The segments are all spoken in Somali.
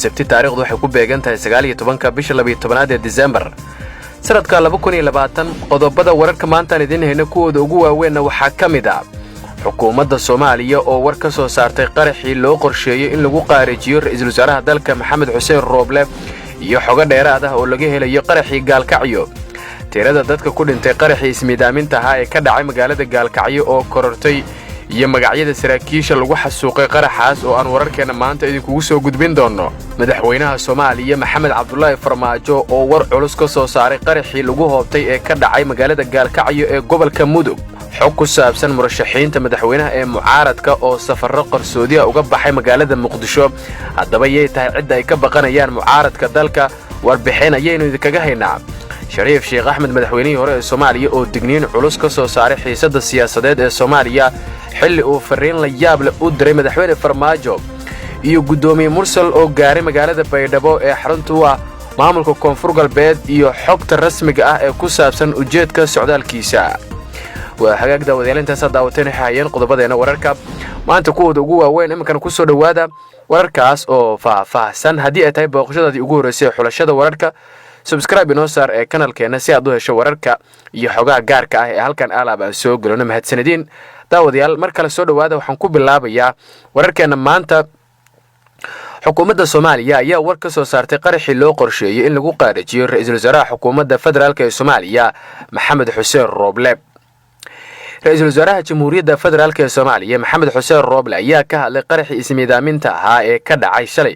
sabti taariikhdu waxay ku beegan tahay 19 bisha 12 ee December sanadka 2020 qodobada wararka maanta aan idin hayno kuwooda ugu waaweyn waxa kamid ah xukuumadda Soomaaliya oo war ka soo saartay qaraxii loo qorsheeyay in lagu qaarijiyo ra'iisul wasaaraha dalka Maxamed Xuseen Rooble iyo xogo dheeraad ah oo laga helayo qaraxii Gaalkacyo tirada dadka ku dhintay qaraxii ismiidaaminta ah ee ka dhacay magaalada Gaalkacyo oo korortay iyo magacyada saraakiisha lagu xasuuqay qaraxaas oo aan wararkeena maanta idinku soo gudbin doono madaxweynaha Soomaaliya Maxamed Cabdullaahi Farmaajo oo war culus ka soo saaray qaraxii lagu hoobtay ee ka dhacay magaalada Gaalkacyo ee gobolka Mudug xog ku saabsan murashaxiinta madaxweynaha ee mucaaradka oo safarro qarsoodi ah uga baxay magaalada Muqdisho haddaba yey tahay cid ay ka baqanayaan mucaaradka dalka warbixin ayaynu idinkaga haynaa Shariif Sheekh Axmed madaxweynihii hore ee Soomaaliya oo digniin culus ka soo saaray xiisadda siyaasadeed ee Soomaaliya xilli uu fariin la yaab leh u diray madaxweyne Farmaajo iyo gudoomiye Mursal oo gaaray magaalada Baydhabo ee xarunta u ah maamulka Koonfur Galbeed iyo xogta rasmiga ah ee ku saabsan ujeedka socdaalkiisa waa hagaag daawadeelintaas daawateen hayeen qodobadeena wararka maanta kuwooda ugu waaweyn iminkan ku soo dhawaada wararkaas oo faahfaahsan haddii ay tahay booqashadaadii ugu horeysay xulashada wararka subscribe inoo saar ee kanalkeena si aad u hesho wararka iyo xogaha gaarka ah ee halkan alaab aan soo galno mahadsanidin daawadayaal mar kale soo dhawaada waxaan ku bilaabayaa wararkeena maanta xukuumadda Soomaaliya ayaa war ka soo saartay qaraxii loo qorsheeyay in lagu qaarijiyo ra'iisul wasaaraha xukuumadda federaalka ee Soomaaliya Maxamed Xuseen Rooble ra'iisul wasaaraha Jamhuuriyadda Federaalka ee Soomaaliya Maxamed Xuseen Rooble ayaa ka hadlay qaraxii ismiidaaminta ah ee ka dhacay shalay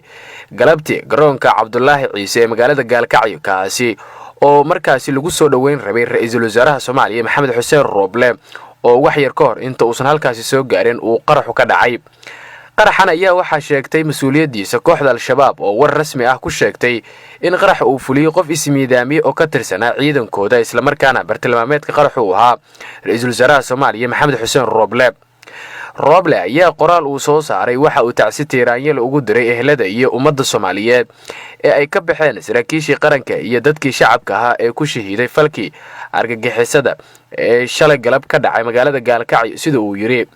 galabtii garoonka Cabdullaahi Ciise ee magaalada Gaalkacyo kaasi oo markaasi lagu soo dhaweyn rabay ra'iisul wasaaraha Soomaaliya Maxamed Xuseen Rooble oo wax yar ka hor inta uusan halkaasi soo gaarin uu qaraxu ka dhacay qaraxan ayaa waxa sheegtay mas'uuliyadiisa kooxda al-shabaab oo war rasmi ah ku sheegtay in qarax uu fuliyo qof ismiidaamiye oo ka tirsanaa ciidankooda isla markaana bartilmaameedka qaraxu uu ahaa ra'iisul wasaaraha Soomaaliya Maxamed Xuseen Rooble ayaa qoraal uu soo saaray waxa uu tacsi tiiraanyada ugu diray ehelada iyo ummadda Soomaaliyeed ee ay ka baxeen saraakiishii qaranka iyo dadkii shacabka ahaa ee ku shahiiday falkii argagixisada ee shalay galab ka dhacay magaalada Gaalkacyo sida uu yiri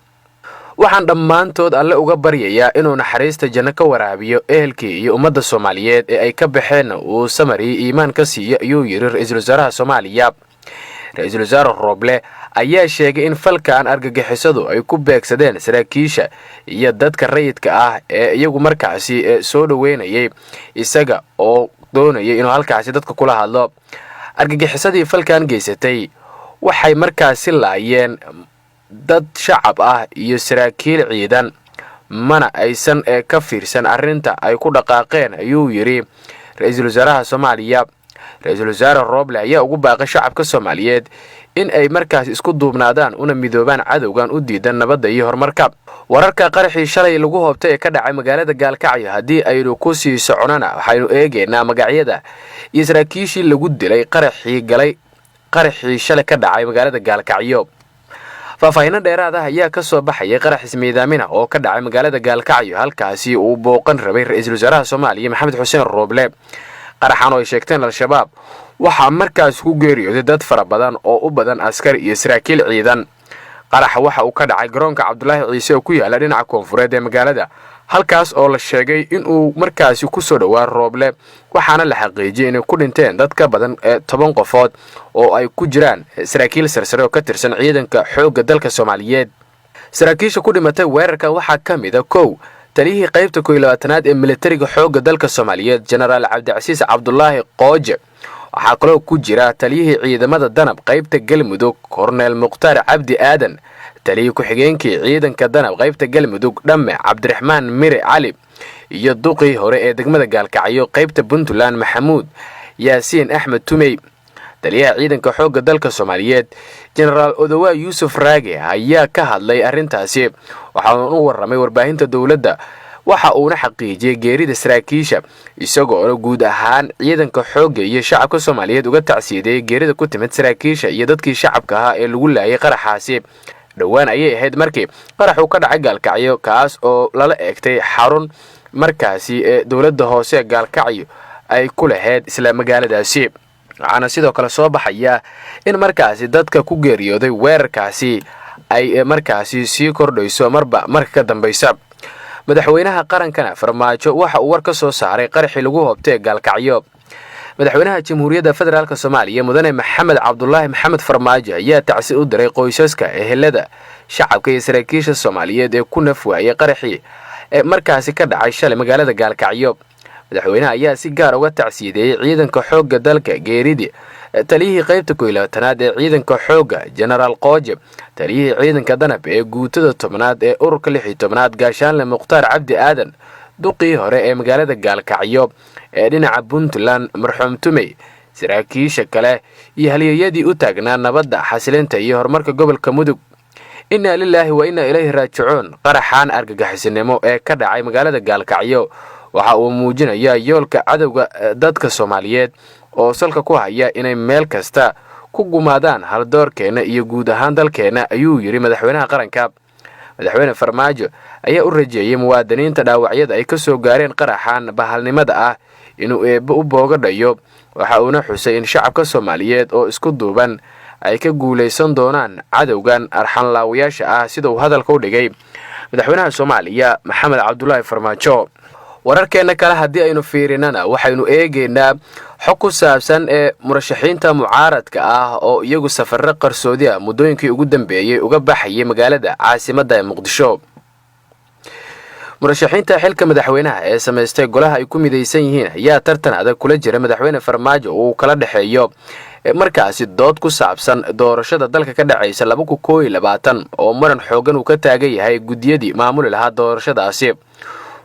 waxaan dhammaantood alle uga baryayaa inuu naxariista janno ka waraabiyo ehelkii iyo ummadda Soomaaliyeed ee ay ka baxeen uu samari iimaan ka siiyo ayuu yiri ra'iisul wasaaraha Soomaaliya ra'iisul wasaare Rooble ayaa sheegay in falkan argagixisadu ay ku beegsadeen saraakiisha iyo dadka rayidka ah ee iyagu markaasi soo dhaweynayay isaga oo doonayay inuu halkaasi dadka kula hadlo argagixisadii falkan geysatay waxay markaasi laayeen dad shacab ah iyo saraakiil ciidan mana aysan ka fiirsan arrinta ay ku dhaqaaqeen ayuu yiri ra'iisul wasaaraha Soomaaliya ra'iisul wasaare Rooble ayaa ugu baaqay shacabka Soomaaliyeed in ay markaas isku duubnaadaan una midoobaan cadawgan u diidan nabadda iyo horumarka wararka qaraxii shalay lagu hoobtay ee ka dhacay magaalada Gaalkacyo haddii aynu ku sii soconana waxaynu eegeynaa magacyada iyo saraakiishii lagu dilay qaraxii shalay ka dhacay magaalada Gaalkacyo faahfaahin dheeraad ah ayaa ka soo baxay qarax ismiidaamin oo ka dhacay magaalada Gaalkacyo halkaasi uu booqan rabay ra'iisul wasaaraha Soomaaliya Maxamed Xuseen Rooble qaraxan oo ay sheegteen al-shabaab waxa markaas ku geeriyooday dad fara badan oo u badan askar iyo saraakiil ciidan qaraxa waxa uu ka dhacay garoonka Cabdullaahi Ciise oo ku yaala dhinaca koonfureed ee magaalada halkaas oo la sheegay in uu markaasi ku soo dhawaa Rooble waxaana la xaqiijiyay in ku dhinteen dad ka badan 10 qofood oo ay ku jiraan saraakiil sarsare oo ka tirsan ciidanka xoogga dalka Soomaaliyeed saraakiisha ku dhimatay weerarkan waxa kamid ah taliyihii qaybta 12aad ee militariga xoogga dalka Soomaaliyeed General Cabdicasiis Cabdullaahi Qooje waxa kale oo ku jira taliyihii ciidamada danab qaybta Galmudug Cornel Muqtaar Cabdi Aadan taliyihii ku xigeenkii ciidanka danab qaybta Galmudug Dhamme Cabdiraxmaan Mire Cali iyo duqii hore ee degmada Gaalkacyo qaybta Puntland Maxamuud Yaasiin Axmed Tumey taliyaha ciidanka xoogga dalka Soomaaliyeed General Odawa Yusuf Raage ayaa ka hadlay arrintaasi waxa uu warramay warbaahinta dawladda waxa uu xaqiijiyay geerida saraakiisha isagoo guud ahaan ciidanka xoogga iyo shacabka Soomaaliyeed uga tacsiiday geerida ku timid saraakiisha iyo dadkii shacabka ahaa ee lagu laayay qaraxaasi dhawaan ayay ahayd markii qaraxu ka dhacay Gaalkacyo kaas oo lala eegtay xarun markaasi ee dawladda hoose Gaalkacyo ay ku lahayd isla magaaladaasi waxaana sidoo kale soo baxaya in markaasi dadka ku geeriyooday weerarkaasi ay markaasi sii kordhayso marba marka ka dambaysa madaxweynaha qarankana Farmaajo waxa uu war ka soo saaray qaraxii lagu hoobtay Gaalkacyo. madaxweynaha Jamhuuriyadda Federaalka Soomaaliya Mudane Maxamed Cabdullaahi Maxamed Farmaajo ayaa tacsi u diray qoysaska ehelada shacabka iyo saraakiisha Soomaaliyeed ee ku naf waayay qaraxii ee markaasi ka dhacay shalay magaalada Gaalkacyo. madaxweynaha ayaa si gaar uga tacsiyeeyay ciidanka xoogga dalka geeridii taliyihii qaybta 11aad ee ciidanka xoogga General Qooje, taliyihii ciidanka danab ee guutada 10aad ee ururka 16aad Gaashaanle Mukhtaar Cabdi Aadan, duqii hore ee magaalada Gaalkacyo ee dhinaca Puntland marxuum Tumey, saraakiisha kale iyo halyeeyadii u taagnaa nabadda, xasilinta iyo horumarka gobolka Mudug. inna lillahi wa inna ilayhi raaji'uun. qaraxan argagixisnimo ee ka dhacay magaalada Gaalkacyo waxa uu muujinayaa yoolka cadawga dadka Soomaaliyeed oo salka ku haya inay meel kasta ku gumaadaan haldoorkeena iyo guud ahaan dalkeena, ayuu yiri madaxweynaha qaranka. madaxweyne Farmaajo ayaa u rajeeyay muwaadiniinta dhaawacyada ay ka soo gaareen qaraxan bahalnimada ah inuu eebbo u boogadhayo. waxa uuna xusay in shacabka Soomaaliyeed oo isku duuban ay ka guuleysan doonaan cadawgan arxanlaawayaasha ah, sida uu hadalka u dhigay madaxweynaha Soomaaliya Maxamed Cabdullaahi Farmaajo. wararkeena kale haddii aynu fiirinana waxaynu eegaynaa xog ku saabsan ee murashaxiinta mucaaradka ah oo iyagu safarro qarsoodi ah muddooyinkii ugu dambeeyay uga baxayay magaalada caasimadda ee Muqdisho. murashaxiinta xilka madaxweynaha ee sameystay golaha ay ku midaysan yihiin ayaa tartan adag kula jira madaxweyne Farmaajo oo kala dhaxeeyo markaasi dood ku saabsan doorashada dalka ka dhacaysa 2021 oo maran xoogan uu ka taagan yahay gudiyadii maamuli lahaa doorashadaasi.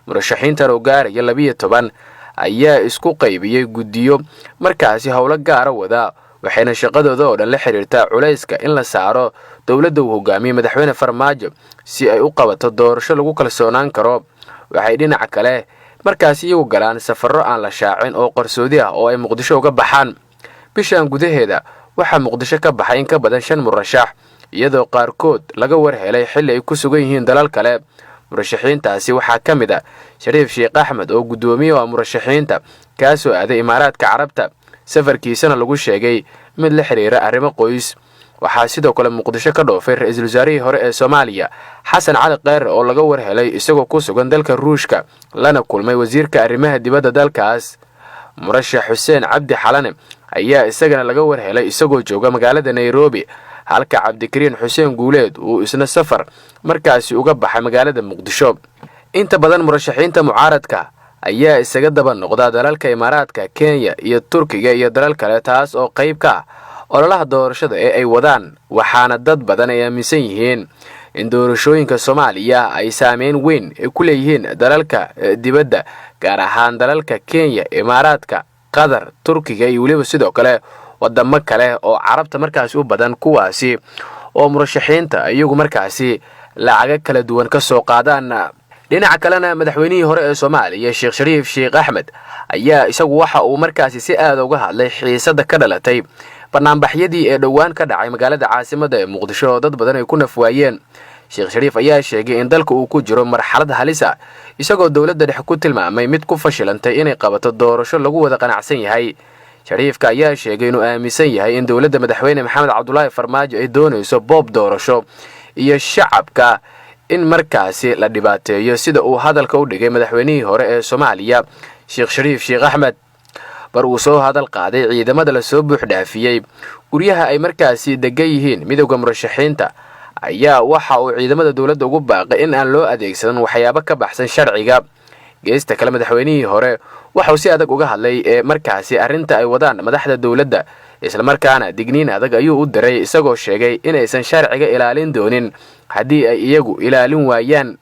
murashaxiintan oo gaaraya 12 ayaa isku qaybiyay gudiyo markaasi howlo gaar ah wada, waxayna shaqadooda oo dhan la xiriirtaa culayska in la saaro dawladda uu hogaamiyay madaxweyne Farmaajo si ay u qabato doorasho lagu kalsoonaan karo. waxay dhinaca kale markaasi iyagu galaan safarro aan la shaacin oo qarsoodi ah oo ay Muqdisho uga baxaan. bishan gudaheeda waxaa Muqdisho ka baxay in ka badan 5 murashax, iyadoo qaarkood laga war helay xilli ay ku sugan yihiin dalal kale. murashaxiintaasi waxaa ka mid ah Shariif Sheekh Axmed oo gudoomiye ah murashaxiinta kaasoo aaday Imaaraadka Carabta, safarkiisana lagu sheegay mid la xiriira arrimo qoys. waxaa sidoo kale Muqdisho ka dhoofay ra'iisul wasaarihii hore ee Soomaaliya Xasan Cali Kheyre oo laga war helay isagoo ku sugan dalka Ruushka lana kulmay wasiirka arrimaha dibadda dalkaas. murashax Xuseen Cabdi Xalane ayaa isagana laga war helay isagoo jooga magaalada Nairobi, halka Cabdikariin Xuseen Guuleed uu isna safar markaasi uga baxay magaalada Muqdisho. inta badan murashaxiinta mucaaradka ayaa isaga daba noqda dalalka Imaaraadka, Kenya iyo Turkiga iyo dalal kale, taas oo qayb ka ah ololaha doorashada ee ay wadaan. waxaana dad badan ay aaminsan yihiin in doorashooyinka Soomaaliya ay saameyn weyn ku leeyihiin dalalka dibadda, gaar ahaan dalalka Kenya, Imaaraadka, Qatar, Turkiga iyo waliba sidoo kale wadamo kale oo carabta markaasi u badan, kuwaasi oo murashaxiinta iyagu markaasi lacaga kala duwan ka soo qaadaan. dhinaca kalena madaxweynihii hore ee Soomaaliya Sheekh Shariif Sheekh Axmed ayaa isagu waxa uu markaasi si aad uga hadlay xiisada ka dhalatay barnaamijyadii ee dhowaan ka dhacay magaalada caasimadda ee Muqdisho oo dad badan ay ku naf waayeen. Sheekh Shariif ayaa sheegay in dalka uu ku jiro marxalad halis ah, isagoo dawladda dhexe ku tilmaamay mid ku fashilantay inay qabato doorasho lagu wada qanacsan yahay. Shariifka ayaa sheegay inuu aaminsan yahay in dawladda madaxweyne Maxamed Cabdullaahi Farmaajo ay doonayso boob doorasho iyo shacabka in markaasi la dhibaateeyo, sida uu hadalka u dhigay madaxweynihii hore ee Soomaaliya Sheekh Shariif Sheekh Axmed. bar uu soo hadal qaaday ciidamada la soo buux dhaafiyay guryaha ay markaasi degan yihiin midowga murashaxiinta ayaa waxa uu ciidamada dawladda ugu baaqay in aan loo adeegsan waxyaabo ka baxsan sharciga. geesta kale madaxweynihii hore waxa uu si adag uga hadlay ee markaasi arrinta ay wadaan madaxda dawladda, isla markaana digniin adag ayuu u diray isagoo sheegay inaysan sharciga ilaalin doonin haddii ay iyagu ilaalin waayaan.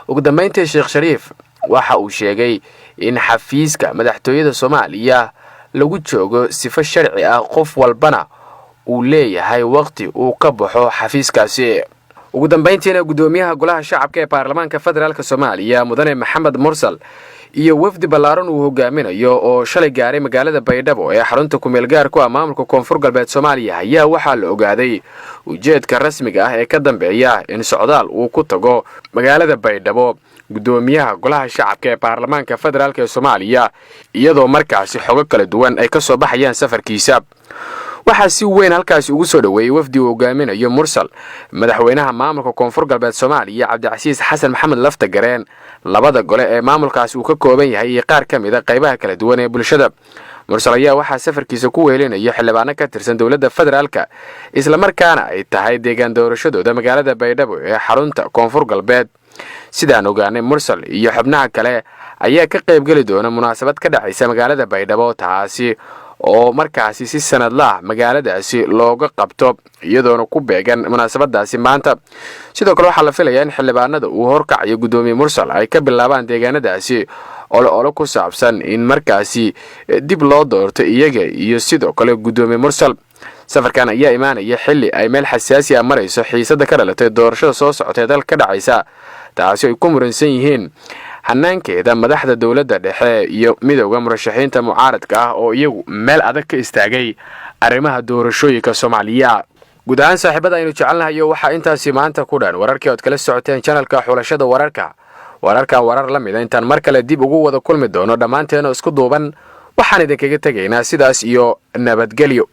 ugu dambeyntii Sheekh Shariif waxa uu sheegay in xafiiska madaxtooyada Soomaaliya lagu joogo sifo sharci ah, qof walbana uu leeyahay waqti uu ka baxo xafiiskaasi. ugu dambeyntiina gudoomiyaha golaha shacabka ee baarlamaanka federaalka Soomaaliya Mudane Maxamed Mursal iyo wafdi ballaaran uu hogaaminayo oo shalay gaaray magaalada Baydhabo ee xarunta ku meel gaar ku ah maamulka Koonfur Galbeed Soomaaliya ayaa waxaa la ogaaday ujeedka rasmiga ah ee ka dambeeya in socdaal uu ku tago magaalada Baydhabo gudoomiyaha golaha shacabka ee baarlamaanka federaalka ee Soomaaliya, iyadoo markaasi xogo kala duwan ay ka soo baxayaan safarkiisa. waxaa si weyn halkaasi ugu soo dhaweeyay wafdi uu hogaaminayo Mursal madaxweynaha maamulka Koonfur Galbeed Soomaaliya Cabdicasiis Xasan Maxamed Laftagareen labada gole ee maamulkaasi uu ka kooban yahay iyo qaar kamid ah qaybaha kala duwan ee bulshada. Mursal ayaa waxaa safarkiisa ku weelinaya xildhibaano ka tirsan dawladda federaalka isla markaana ay tahay deegaan doorashadooda magaalada Baydhabo ee xarunta Koonfur Galbeed. sidaan ogaanay Mursal iyo xubnaha kale ayaa ka qayb gali doona munaasabad ka dhacaysa magaalada Baydhabo taasi oo markaasi si sanadlaah magaaladaasi looga qabto iyadoona ku beegan munaasabadaasi maanta. sidoo kale waxaa la filayaa in xildhibaanada uu horkacayo gudoomiye Mursal ay ka bilaabaan deegaanadaasi oo ku saabsan in markaasi dib loo doorto iyaga iyo sidoo kale gudoomiye Mursal. safarkan ayaa imaanaya xilli ay meel xasaasi ah marayso xiisada ka dhalatay doorashada soo socotay dalka ka dhacaysa taasi ay ku muransan yihiin hanaankeeda madaxda dawladda dhexe iyo midowga murashaxiinta mucaaradka ah oo iyagu meel adag ka istaagay arrimaha doorashooyinka Soomaaliya. guud ahaan saaxiibada aynu jecelnahay waxa intaasi maanta ku dhan wararkii oo kala socoteen channelka xulashada wararka warar la mid ah intaan mar kale dib ugu wada kulmi doono dhamaanteen isku duuban waxaan idinkaga tagaynaa sidaas iyo nabadgelyo.